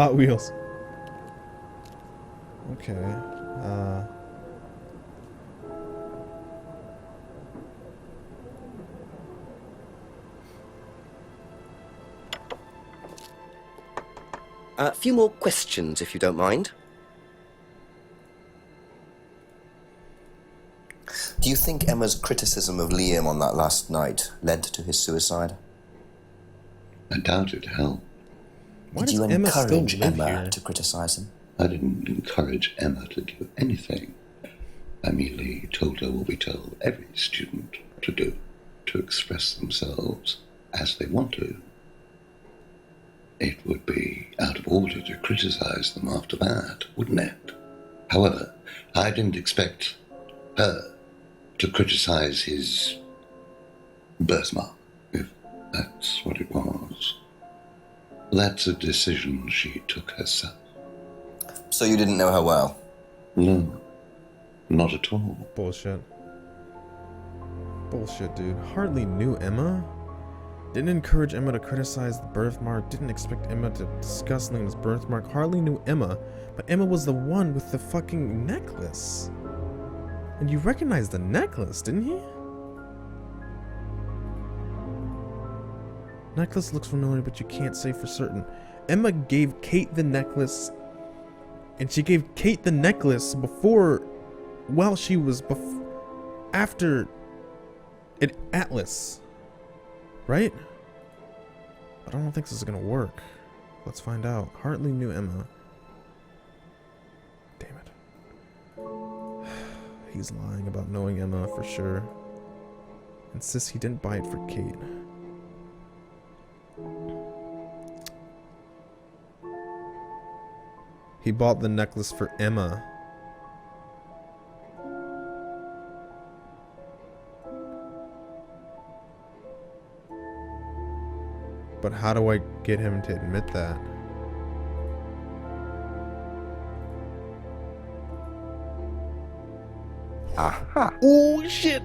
Hot Wheels. Okay. A few more questions, if you don't mind. Do you think Emma's criticism of Liam on that last night led to his suicide? I doubt it, Hal. Why Did does you Emma still encourage live Emma here? to criticize him? I didn't encourage Emma to do anything. I merely told her what we tell every student to do, to express themselves as they want to. It would be out of order to criticize them after that, wouldn't it? However, I didn't expect her to criticize his birthmark, if that's what it was. That's a decision she took herself. So you didn't know her well? No, not at all. Bullshit. Bullshit, dude. Hardly knew Emma. Didn't encourage Emma to criticize the birthmark. Didn't expect Emma to discuss Liam's birthmark. Hardly knew Emma. But Emma was the one with the fucking necklace. And you recognized the necklace, didn't you? Necklace looks familiar, but you can't say for certain. Emma gave Kate the necklace. And she gave Kate the necklace before... While she was... after... Atlas. Right? But I don't think this is gonna work. Let's find out. Hartley knew Emma. Damn it. He's lying about knowing Emma for sure. Insists he didn't buy it for Kate. He bought the necklace for Emma. But how do I get him to admit that? Aha. Oh shit!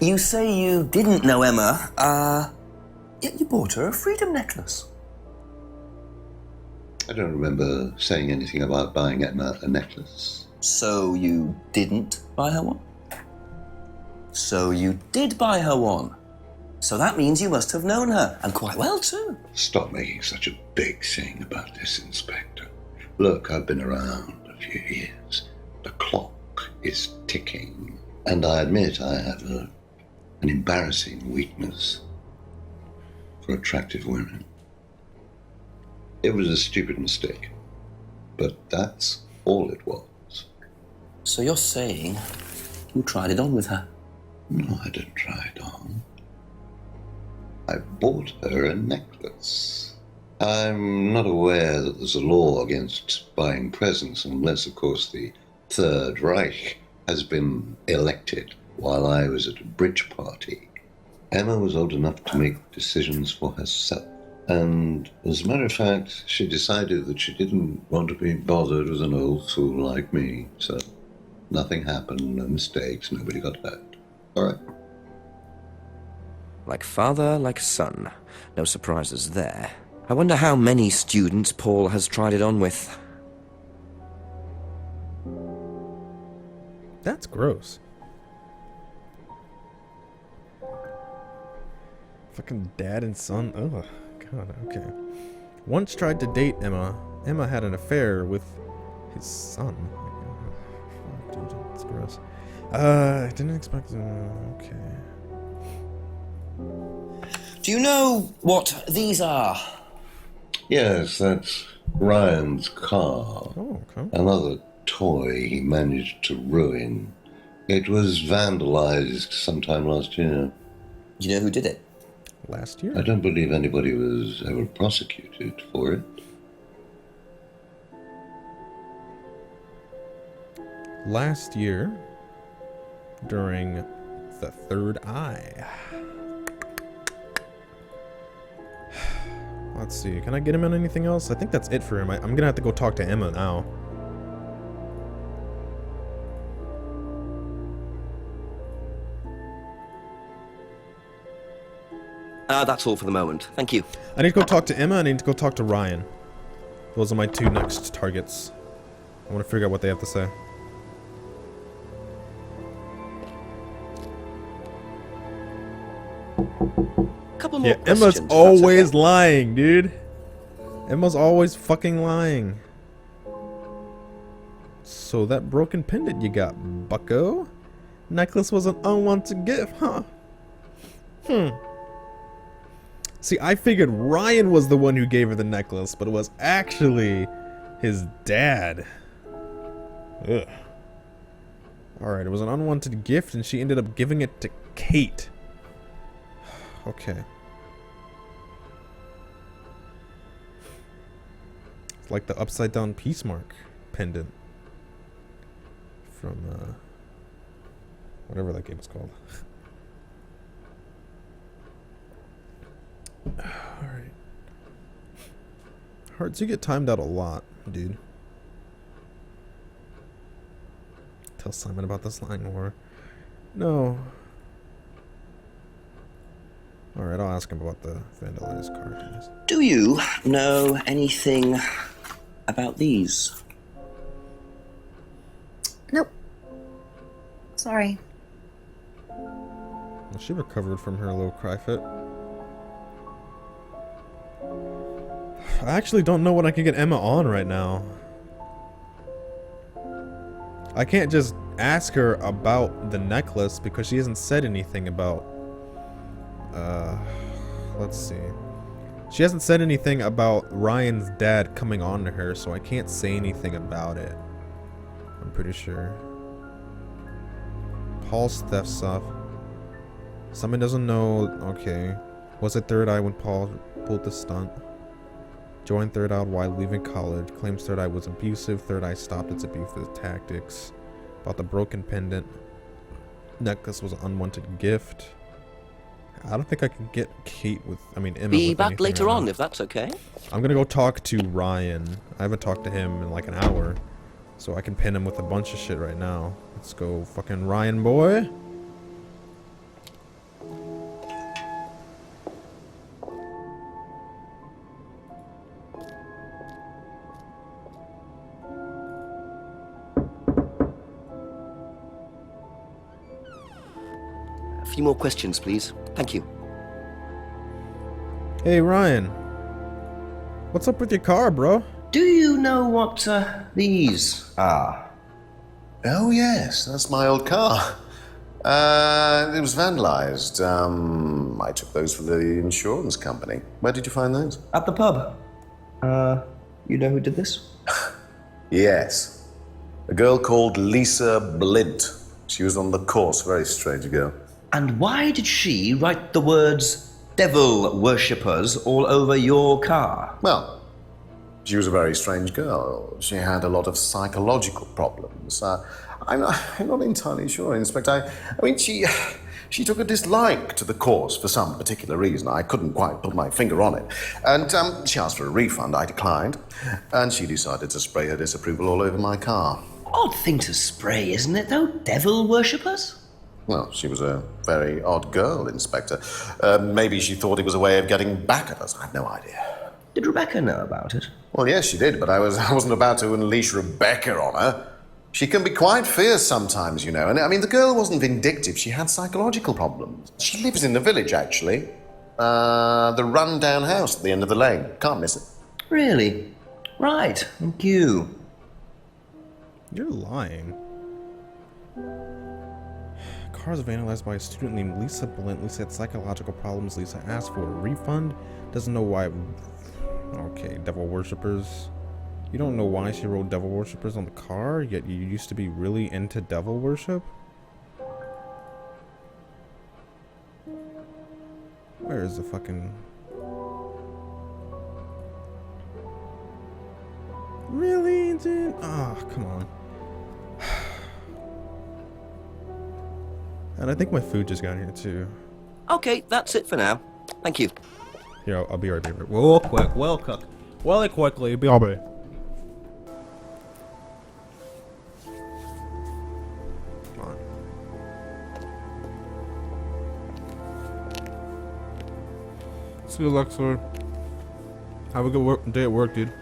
You say you didn't know Emma, yet you bought her a freedom necklace. I don't remember saying anything about buying Emma a necklace. So you didn't buy her one? So you did buy her one. So that means you must have known her, and quite well too. Stop making such a big thing about this, Inspector. Look, I've been around a few years. The clock is ticking, and I admit I have an embarrassing weakness for attractive women. It was a stupid mistake, but that's all it was. So you're saying you tried it on with her? No, I didn't try it on. I bought her a necklace. I'm not aware that there's a law against buying presents unless, of course, the Third Reich has been elected while I was at a bridge party. Emma was old enough to make decisions for herself. And as a matter of fact, she decided that she didn't want to be bothered with an old fool like me. So nothing happened, no mistakes, nobody got hurt. All right. Like father, like son. No surprises there. I wonder how many students Paul has tried it on with. That's gross. Fucking dad and son. Oh, God, okay. Once tried to date Emma. Emma had an affair with his son. Fuck, dude, that's gross. I didn't expect. Okay. Do you know what these are? Yes, that's Ryan's car. Oh, okay. Another toy he managed to ruin. It was vandalized sometime last year. Do you know who did it? Last year? I don't believe anybody was ever prosecuted for it. Last year, during the Third Eye. Let's see. Can I get him on anything else? I think that's it for him. I'm gonna have to go talk to Emma now. That's all for the moment. Thank you. I need to go talk to Emma. I need to go talk to Ryan. Those are my 2 next targets. I want to figure out what they have to say. Couple more Yeah, questions. Emma's if that's always okay. lying, dude. Emma's always fucking lying. So that broken pendant you got, bucko? Necklace was an unwanted gift, huh? See, I figured Ryan was the one who gave her the necklace, but it was actually his dad. Ugh. Alright, it was an unwanted gift and she ended up giving it to Kate. Okay. It's like the upside down peace mark pendant. From, whatever that game is called. Alright. Hearts, you get timed out a lot, dude. Tell Simon about this lying war. No. Alright, I'll ask him about the vandalized car. Do you know anything about these? Nope. Sorry. Well, she recovered from her little cry fit. I actually don't know what I can get Emma on right now. I can't just ask her about the necklace because she hasn't said anything about... let's see. She hasn't said anything about Ryan's dad coming on to her, so I can't say anything about it. I'm pretty sure. Paul's theft stuff. Someone doesn't know. Okay. Was it Third Eye when Paul pulled the stunt? Joined Third Eye while leaving college. Claims Third Eye was abusive. Third Eye stopped its abusive tactics. About the broken pendant. Necklace was an unwanted gift. I don't think I can get Kate with... I mean, Emma Be with back anything later right on, now. if that's okay. I'm gonna go talk to Ryan. I haven't talked to him in like an hour. So I can pin him with a bunch of shit right now. Let's go fucking Ryan boy. A few more questions, please. Thank you. Hey Ryan. What's up with your car, bro? Do you know what these are? Oh, yes, that's my old car. It was vandalized. I took those for the insurance company. Where did you find those? At the pub. You know who did this? Yes. A girl called Lisa Blint. She was on the course, very strange girl. And why did she write the words devil worshippers all over your car? Well, she was a very strange girl. She had a lot of psychological problems. I'm not entirely sure, Inspector. I mean, she took a dislike to the course for some particular reason. I couldn't quite put my finger on it. And she asked for a refund. I declined. And she decided to spray her disapproval all over my car. Odd thing to spray, isn't it, though? Devil worshippers? Well, she was a very odd girl, Inspector. Maybe she thought it was a way of getting back at us. I have no idea. Did Rebecca know about it? Well, yes, she did, but I wasn't about to unleash Rebecca on her. She can be quite fierce sometimes, you know. And I mean, the girl wasn't vindictive. She had psychological problems. She lives in the village, actually. The run-down house at the end of the lane. Can't miss it. Really? Right. Thank you. You're lying. Cars vandalized by a student named Lisa Blint. Lisa had psychological problems. Lisa asked for a refund. Doesn't know why. Okay, devil worshippers. You don't know why she wrote devil worshippers on the car, yet you used to be really into devil worship? Where is the fucking... Really, dude? Ah, oh, come on. And I think my food just got here too. Okay, that's it for now. Thank you. Here, I'll be right back. Well, quick, well, cook. Well, quickly, be all right. Come on. See you, Lexor. Have a good day at work, dude.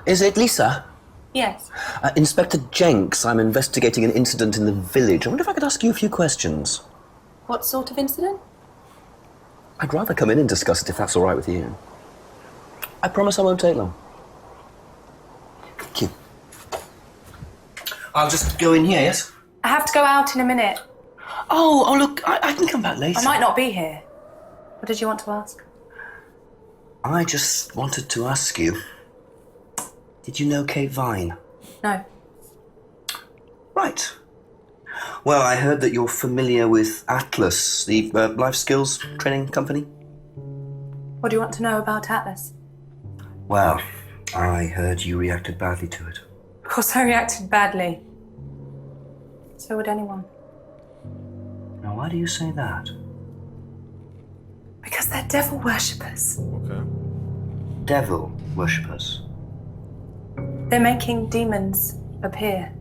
Is it Lisa? Yes. Inspector Jenks, I'm investigating an incident in the village. I wonder if I could ask you a few questions. What sort of incident? I'd rather come in and discuss it if that's all right with you. I promise I won't take long. Thank you. I'll just go in here, yes? I have to go out in a minute. Oh, look, I can come back later. I might not be here. What did you want to ask? I just wanted to ask you, did you know Kate Vine? No. Right. Well, I heard that you're familiar with Atlas, the life skills training company. What do you want to know about Atlas? Well, I heard you reacted badly to it. Of course I reacted badly. So would anyone. Now, why do you say that? Because they're devil worshippers. Okay. Devil worshippers. They're making demons appear.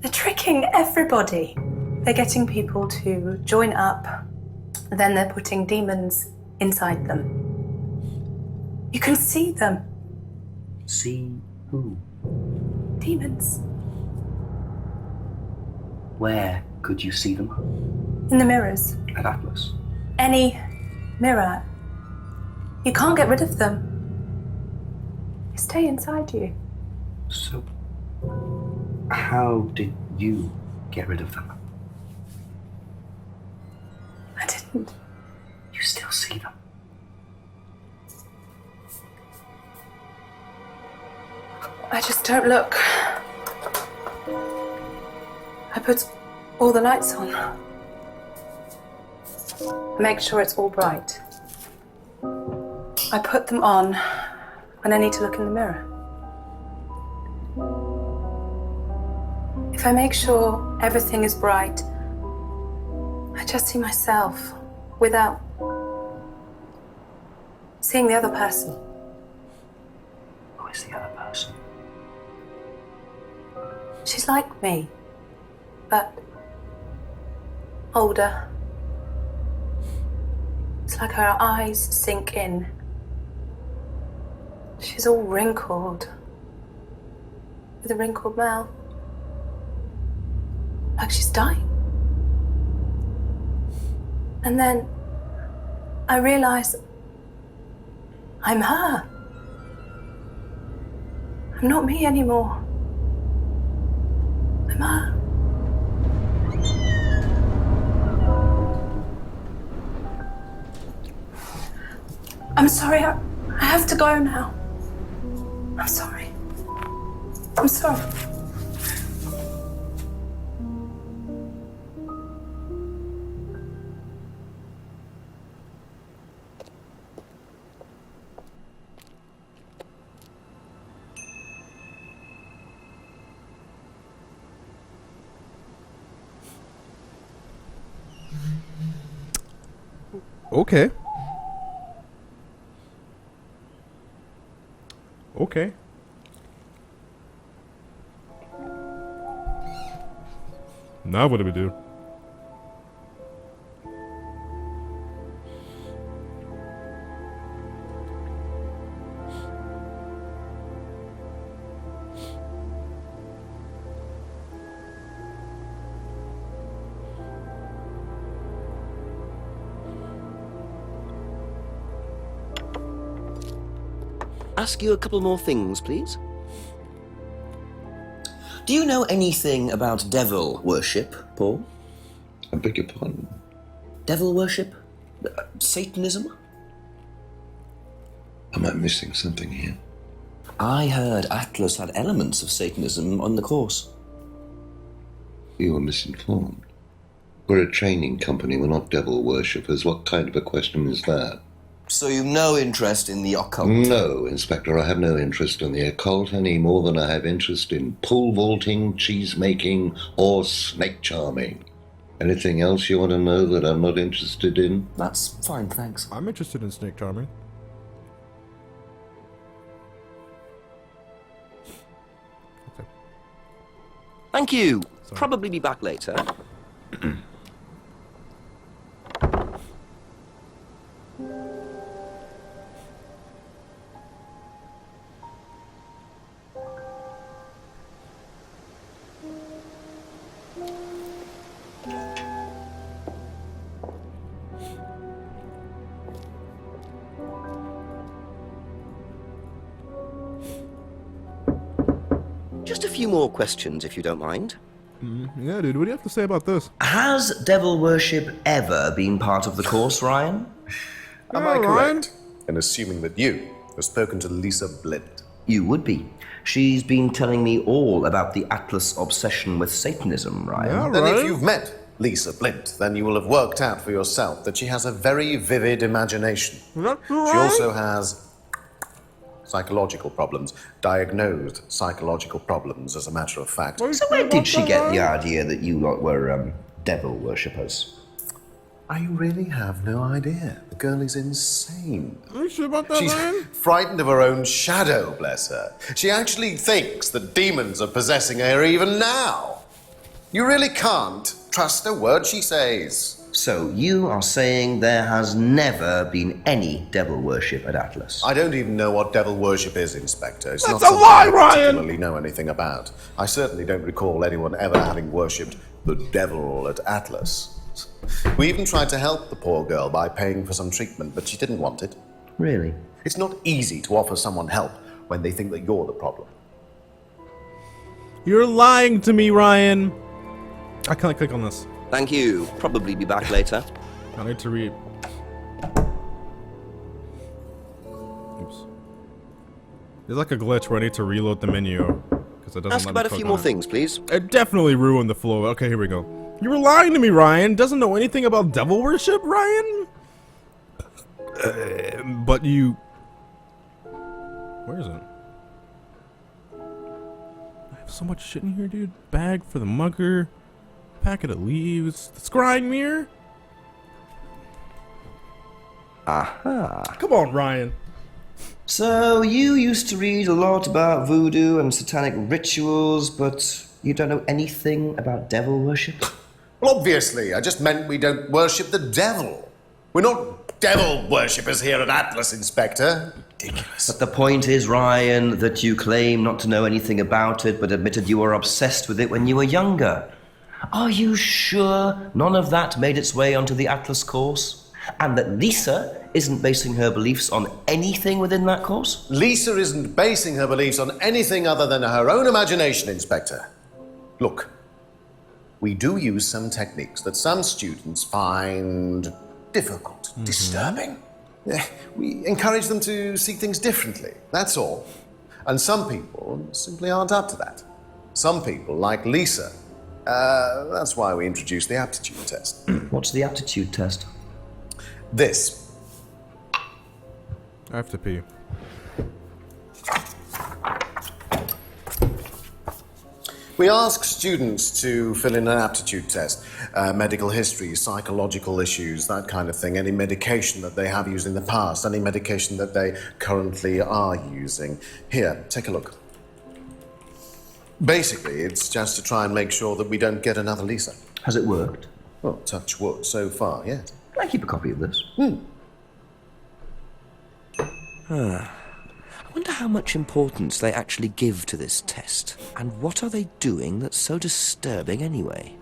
They're tricking everybody. They're getting people to join up, then they're putting demons inside them. You can see them. See who? Demons. Where could you see them? In the mirrors. At Atlas. Any mirror. You can't get rid of them. They stay inside you. So, how did you get rid of them? I didn't. You still see them? I just don't look. I put all the lights on. Make sure it's all bright. I put them on when I need to look in the mirror. If I make sure everything is bright, I just see myself without seeing the other person. Who is the other person? She's like me, but older. It's like her eyes sink in. She's all wrinkled, with a wrinkled mouth, like she's dying. And then I realize I'm her. I'm not me anymore. I'm her. I'm sorry, I have to go now. I'm sorry. I'm sorry. Okay. Okay. Now what do we do? Ask you a couple more things, please. Do you know anything about devil worship, Paul? I beg your pardon? Devil worship? Satanism? Am I missing something here? I heard Atlas had elements of Satanism on the course. You were misinformed. We're a training company, we're not devil worshippers. What kind of a question is that? So you've no interest in the occult? No, Inspector, I have no interest in the occult any more than I have interest in pole vaulting, cheese making, or snake charming. Anything else you want to know that I'm not interested in? That's fine, thanks. I'm interested in snake charming. Okay. Thank you. Sorry. Probably be back later. Just a few more questions, if you don't mind. Yeah, dude, what do you have to say about this? Has devil worship ever been part of the course, Ryan? Am I correct in assuming that you have spoken to Lisa Blint? You would be. She's been telling me all about the Atlas obsession with Satanism, Ryan. Yeah, Then right. if you've met Lisa Blint, then you will have worked out for yourself that she has a very vivid imagination. That's She right. also has psychological problems, diagnosed psychological problems, as a matter of fact. So where did she get the idea that you lot were devil worshippers? I really have no idea. The girl is insane. Are you sure about that, She's Ryan? frightened of her own shadow, bless her. She actually thinks that demons are possessing her even now. You really can't trust a word she says. So you are saying there has never been any devil worship at Atlas? I don't even know what devil worship is, Inspector. It's That's not a something lie, I Ryan! particularly know anything about. I certainly don't recall anyone ever having worshipped the devil at Atlas. We even tried to help the poor girl by paying for some treatment, but she didn't want it. Really? It's not easy to offer someone help when they think that you're the problem. You're lying to me, Ryan. I can't click on this. Thank you. Probably be back later. I need to read. Oops. There's like a glitch where I need to reload the menu because it doesn't Ask let me about a click few on more it. things, please. It definitely ruined the flow. Okay, here we go. You were lying to me, Ryan. Doesn't know anything about devil worship, Ryan? But you... Where is it? I have so much shit in here, dude. Bag for the mugger. Packet of leaves. The scrying mirror. Aha. Come on, Ryan. So you used to read a lot about voodoo and satanic rituals, but you don't know anything about devil worship? Well, obviously, I just meant we don't worship the devil. We're not devil worshippers here at Atlas, Inspector. Ridiculous. But the point is, Ryan, that you claim not to know anything about it, but admitted you were obsessed with it when you were younger. Are you sure none of that made its way onto the Atlas course? And that Lisa isn't basing her beliefs on anything within that course? Lisa isn't basing her beliefs on anything other than her own imagination, Inspector. Look, we do use some techniques that some students find difficult, disturbing. We encourage them to see things differently, that's all. And some people simply aren't up to that. Some people, like Lisa, that's why we introduced the aptitude test. What's the aptitude test? This. I have to pee. We ask students to fill in an aptitude test, medical history, psychological issues, that kind of thing, any medication that they have used in the past, any medication that they currently are using. Here, take a look. Basically, it's just to try and make sure that we don't get another Lisa. Has it worked? Well, touch wood so far, yes. Can I keep a copy of this? I wonder how much importance they actually give to this test. And what are they doing that's so disturbing anyway?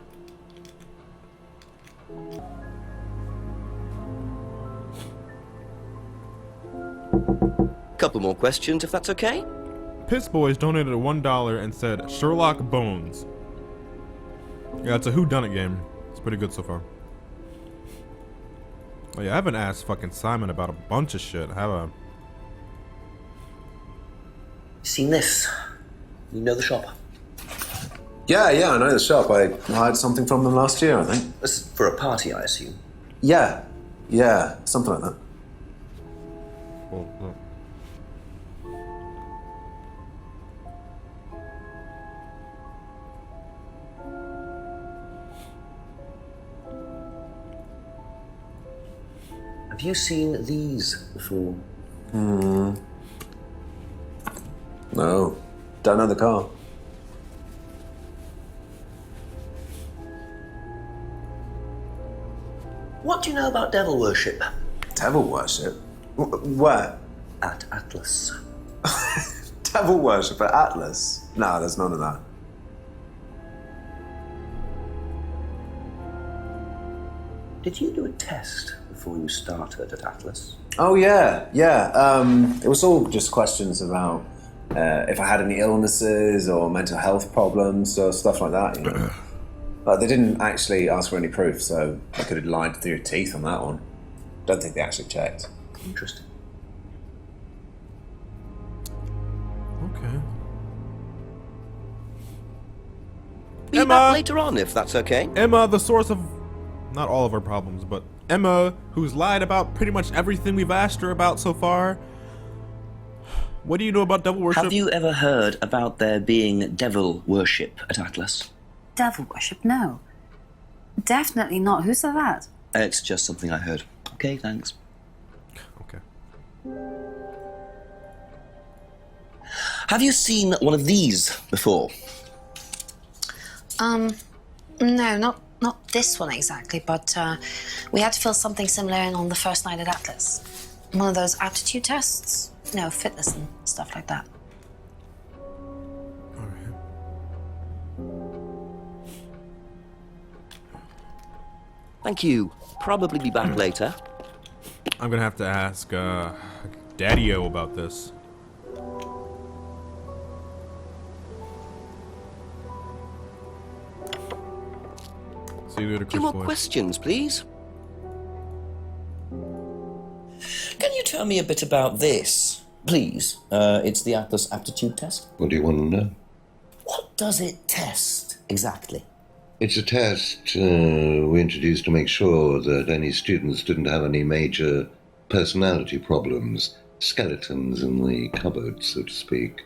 Couple more questions, if that's okay? Piss Boys donated $1 and said Sherlock Bones. Yeah, it's a whodunit game. It's pretty good so far. Oh yeah, I haven't asked fucking Simon about a bunch of shit, have I? Seen this? You know the shop? Yeah, I know the shop. I hired something from them last year, I think. This is for a party, I assume. Yeah, something like that. Oh. Have you seen these before? No, don't know the car. What do you know about devil worship? Devil worship? Where? At Atlas. Devil worship at Atlas? No, there's none of that. Did you do a test before you started at Atlas? Oh, yeah. It was all just questions about if I had any illnesses or mental health problems or stuff like that, you know. But they didn't actually ask for any proof, so I could have lied through your teeth on that one. Don't think they actually checked. Interesting. Okay. Be Emma! back later on, if that's okay. Emma, the source of not all of our problems, but Emma, who's lied about pretty much everything we've asked her about so far. What do you know about devil worship? Have you ever heard about there being devil worship at Atlas? Devil worship? No. Definitely not. Who said that? It's just something I heard. Okay, thanks. Okay. Have you seen one of these before? No, not this one exactly, but we had to fill something similar in on the first night at Atlas. One of those aptitude tests. No, fitness and stuff like that. Alright. Thank you. Probably be back later. I'm gonna have to ask Daddy-O about this. See you later, A few more Chris Boy. questions, please. Can you tell me a bit about this, please? It's the Atlas Aptitude test. What do you want to know? What does it test exactly? It's a test we introduced to make sure that any students didn't have any major personality problems, skeletons in the cupboard, so to speak.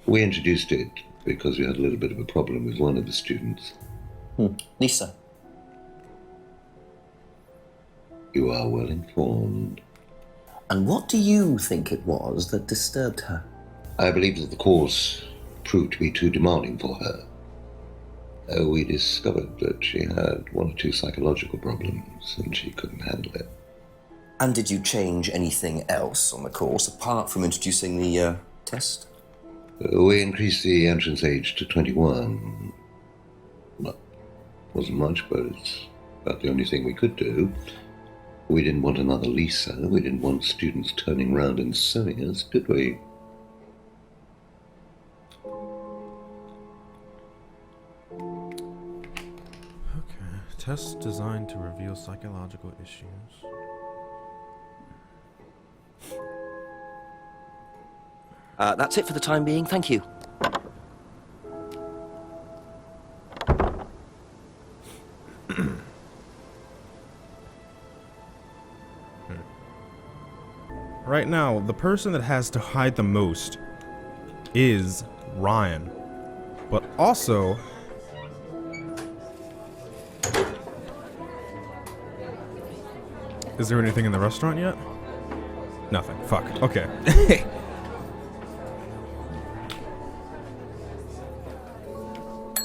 We introduced it because we had a little bit of a problem with one of the students. Lisa. You are well informed. And what do you think it was that disturbed her? I believe that the course proved to be too demanding for her. We discovered that she had one or two psychological problems and she couldn't handle it. And did you change anything else on the course apart from introducing the test? We increased the entrance age to 21. Well, wasn't much, but it's about the only thing we could do. We didn't want another Lisa. We didn't want students turning around and suing us, did we? Okay. Test designed to reveal psychological issues. That's it for the time being. Thank you. Right now, the person that has to hide the most is Ryan. But also, is there anything in the restaurant yet? Nothing. Fuck. Okay.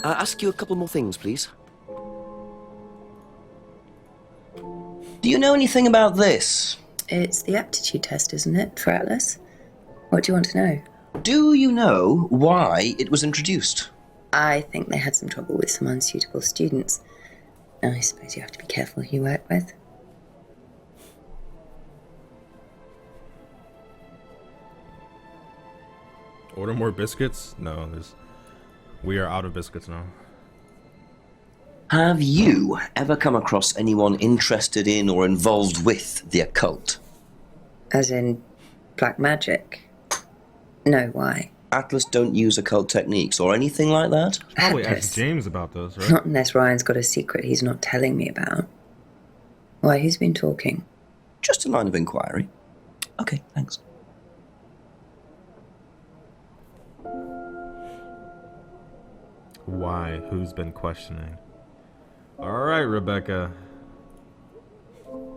Ask you a couple more things, please. Do you know anything about this? It's the aptitude test, isn't it, for Atlas? What do you want to know? Do you know why it was introduced? I think they had some trouble with some unsuitable students. I suppose you have to be careful who you work with. Order more biscuits? No, we are out of biscuits now. Have you ever come across anyone interested in or involved with the occult? As in black magic? No, why? Atlas don't use occult techniques or anything like that? Probably Atlas. ask James about this, right? Not unless Ryan's got a secret he's not telling me about. Why, who's been talking? Just a line of inquiry. Okay, thanks. Why? Who's been questioning? Alright, Rebecca.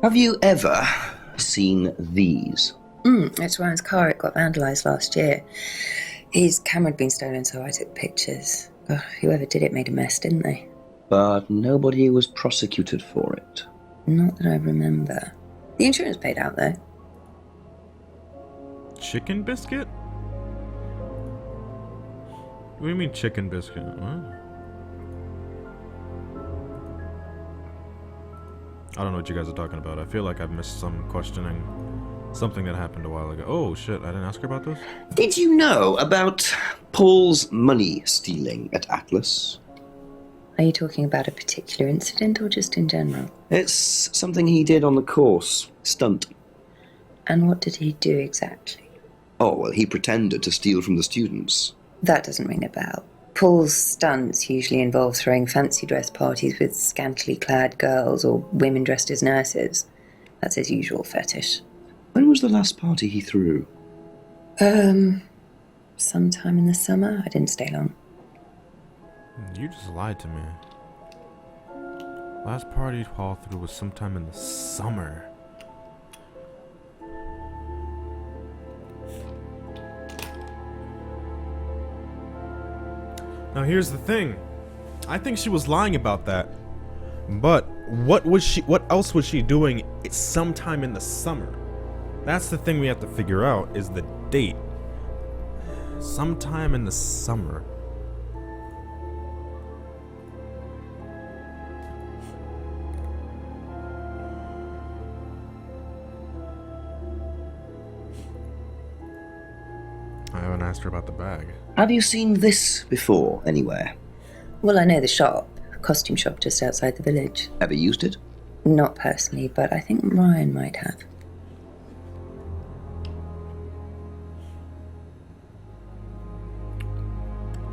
Have you ever seen these? It's Ryan's car. It got vandalised last year. His camera had been stolen, so I took pictures. Whoever did it made a mess, didn't they? But nobody was prosecuted for it. Not that I remember. The insurance paid out, though. Chicken biscuit? What do you mean chicken biscuit? What? I don't know what you guys are talking about. I feel like I've missed some questioning Something that happened a while ago. Oh shit, I didn't ask her about this? Did you know about Paul's money stealing at Atlas? Are you talking about a particular incident or just in general? It's something he did on the course. Stunt. And what did he do exactly? Oh, well, he pretended to steal from the students. That doesn't ring a bell. Paul's stunts usually involve throwing fancy dress parties with scantily clad girls or women dressed as nurses. That's his usual fetish. When was the last party he threw? Sometime in the summer. I didn't stay long. You just lied to me. Last party Paul threw was sometime in the summer. Now here's the thing. I think she was lying about that. But what else was she doing sometime in the summer? That's the thing we have to figure out, is the date. Sometime in the summer. I haven't asked her about the bag. Have you seen this before, anywhere? Well, I know the shop. Costume shop just outside the village. Ever used it? Not personally, but I think Ryan might have.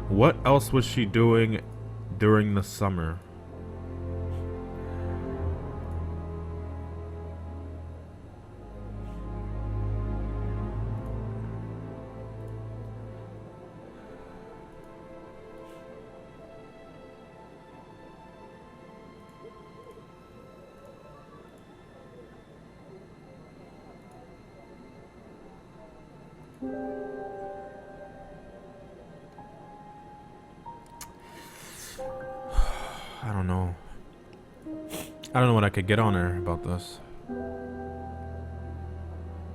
What else was she doing during the summer? I don't know. I don't know what I could get on her about this.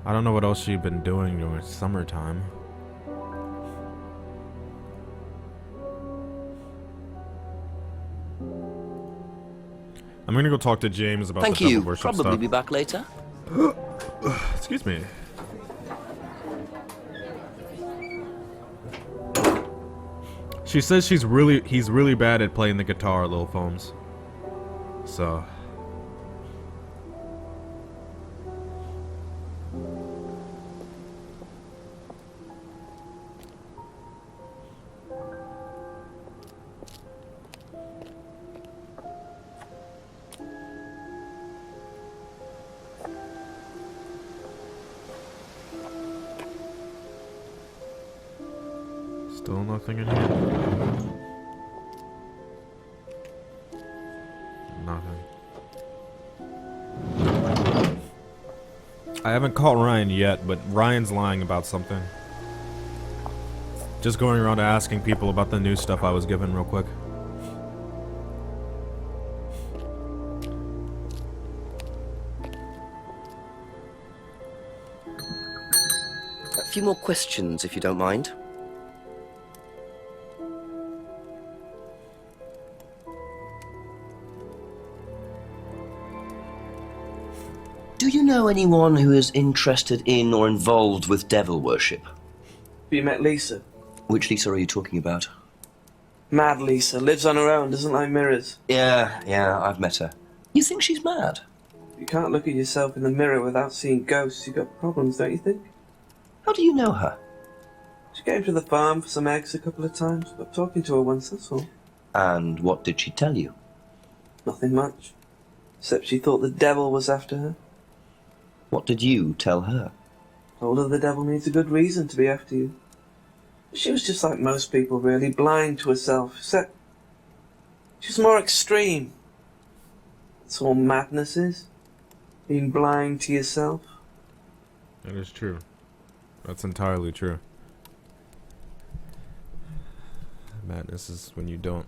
I don't know what else she'd been doing during summertime. I'm gonna go talk to James about Thank the you. devil worship Probably stuff. be back later. Excuse me. She says he's really bad at playing the guitar, Lil Foams. So still nothing in here. Nothing. I haven't caught Ryan yet, but Ryan's lying about something. Just going around asking people about the new stuff I was given real quick. A few more questions, if you don't mind. Do you know anyone who is interested in or involved with devil worship? Have you met Lisa? Which Lisa are you talking about? Mad Lisa. Lives on her own, doesn't like mirrors. Yeah, I've met her. You think she's mad? You can't look at yourself in the mirror without seeing ghosts. You've got problems, don't you think? How do you know her? She came to the farm for some eggs a couple of times. Got talking to her once, that's all. And what did she tell you? Nothing much. Except she thought the devil was after her. What did you tell her? Told her the devil needs a good reason to be after you. She was just like most people, really, blind to herself, except she was more extreme. That's all madness is. Being blind to yourself. That is true. That's entirely true. Madness is when you don't